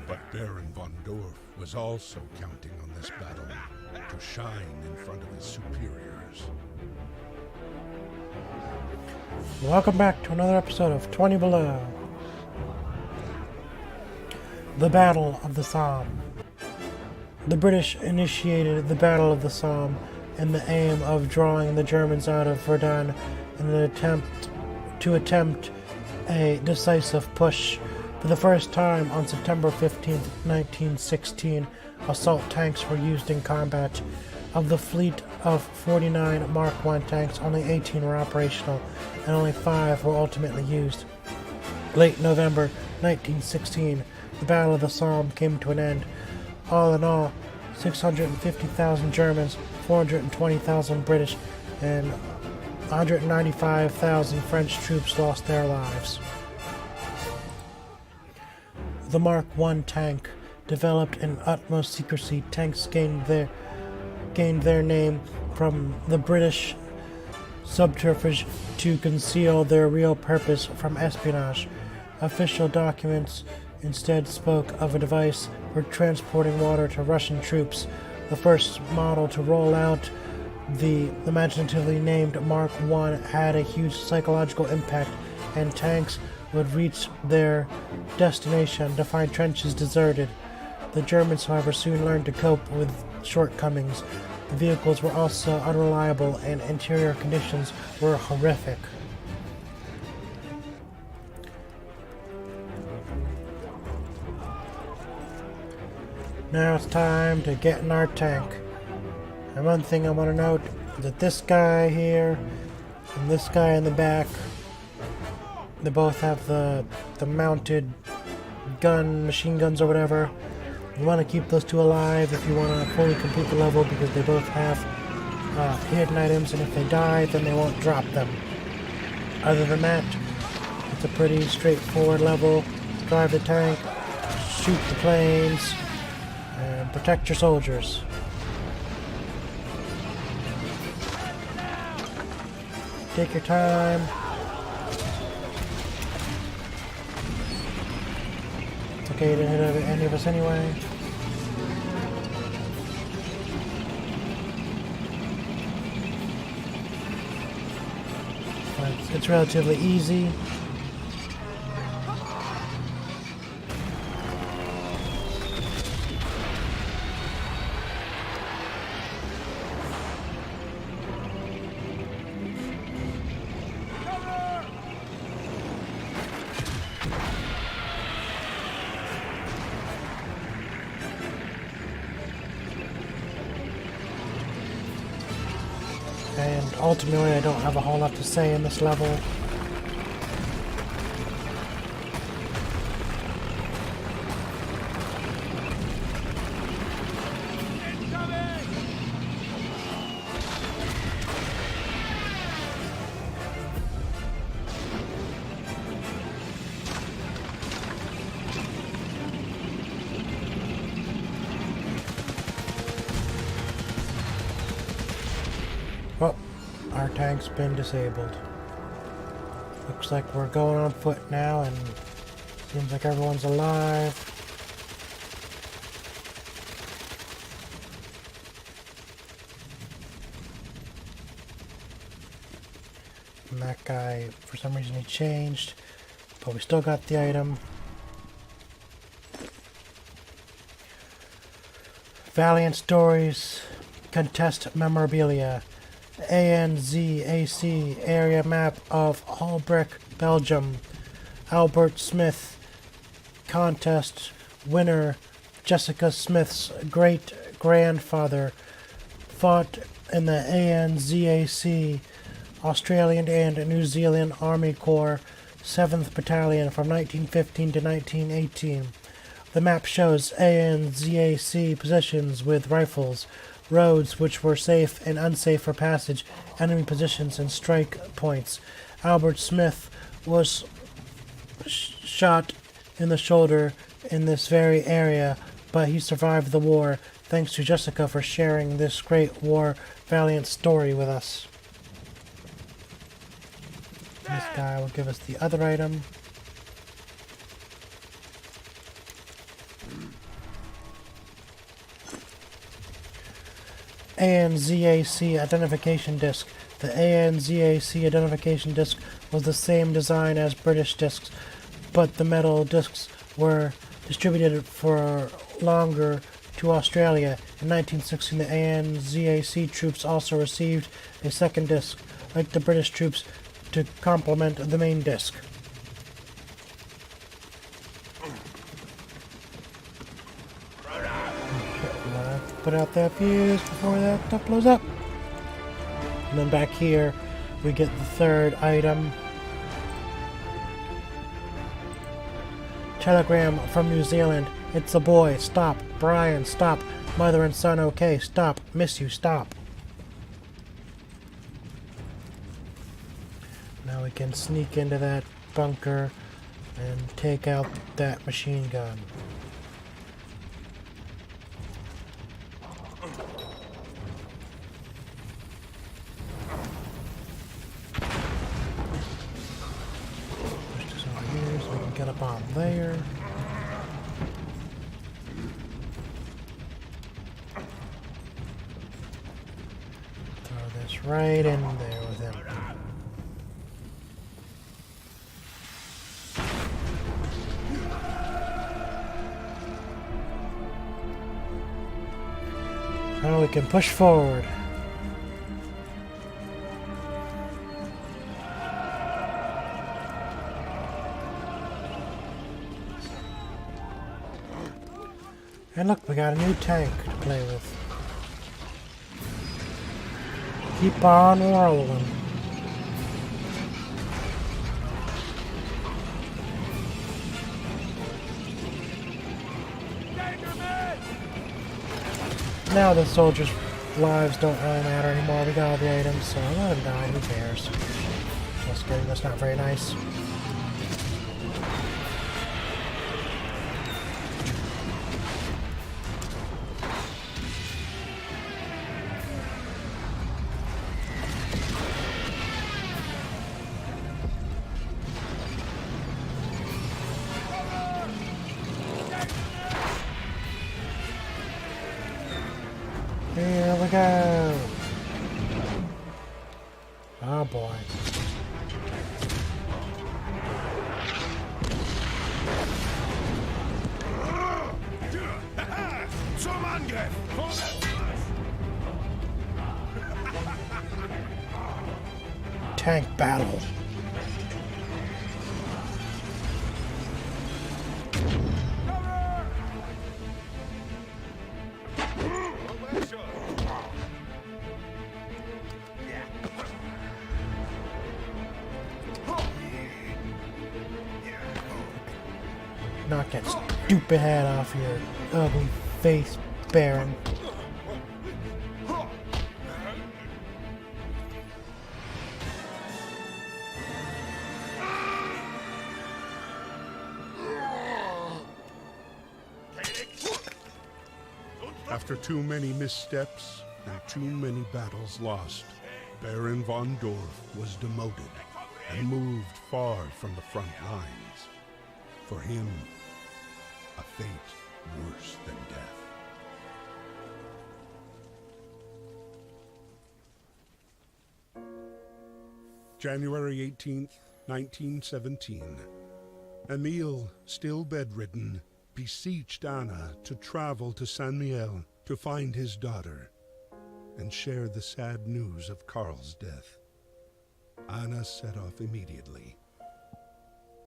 But Baron von Dorf was also counting on this battle to shine in front of his superiors. Welcome back to another episode of 20 Below. The Battle of the Somme. The British initiated the Battle of the Somme in the aim of drawing the Germans out of Verdun in an attempt a decisive push. For the first time on September 15, 1916, assault tanks were used in combat. Of the fleet of 49 Mark I tanks, only 18 were operational, and only 5 were ultimately used. Late November 1916, the Battle of the Somme came to an end. All in all, 650,000 Germans, 420,000 British, and 195,000 French troops lost their lives. The Mark I tank, developed in utmost secrecy, tanks gained their name from the British subterfuge to conceal their real purpose from espionage. Official documents instead spoke of a device for transporting water to Russian troops. The first model to roll out, the imaginatively named Mark I, had a huge psychological impact, and tanks would reach their destination to find trenches deserted. The Germans, however, soon learned to cope with shortcomings. The vehicles were also unreliable and interior conditions were horrific. Now it's time to get in our tank. And one thing I want to note is that this guy here and this guy in the back, they both have the mounted machine guns or whatever. You want to keep those two alive if you want to fully complete the level, because they both have hidden items, and if they die, then they won't drop them. Other than that, it's a pretty straightforward level. Drive the tank, shoot the planes, and protect your soldiers. Take your time. It's okay, you didn't hit any of us anyway. But it's relatively easy. And ultimately, I don't have a whole lot to say in this level. Well, our tank's been disabled. Looks like we're going on foot now, and seems like everyone's alive. And that guy, for some reason, he changed, but we still got the item. Valiant stories, contest memorabilia. ANZAC area map of Holbrook, Belgium. Albert Smith contest winner Jessica Smith's great-grandfather fought in the ANZAC Australian and New Zealand Army Corps 7th Battalion from 1915 to 1918. The map shows ANZAC positions with rifles, roads which were safe and unsafe for passage, enemy positions, and strike points. Albert Smith was shot in the shoulder in this very area, but he survived the war. Thanks to Jessica for sharing this great war Valiant story with us. This guy will give us the other item. ANZAC identification disc. The ANZAC identification disc was the same design as British discs, but the metal discs were distributed for longer to Australia. In 1916, the ANZAC troops also received a second disc, like the British troops, to complement the main disc. Put out that fuse before that stuff blows up. And then back here, we get the third item. Telegram from New Zealand. It's a boy. Stop. Brian, stop. Mother and son, okay. Stop. Miss you. Stop. Now we can sneak into that bunker and take out that machine gun. Get up on there. Throw this right in there with him. Now we can push forward. And look, we got a new tank to play with. Keep on rolling. Now the soldiers' lives don't really matter anymore. We got all the items, so let them die. Who cares? Just kidding. That's not very nice. Here we go. Oh boy. Tank battle. Knock that stupid head off your ugly face, Baron. After too many missteps and too many battles lost, Baron von Dorf was demoted and moved far from the front lines. For him, a fate worse than death. January 18th, 1917. Emile, still bedridden, beseeched Anna to travel to Saint Mihiel to find his daughter and share the sad news of Karl's death. Anna set off immediately.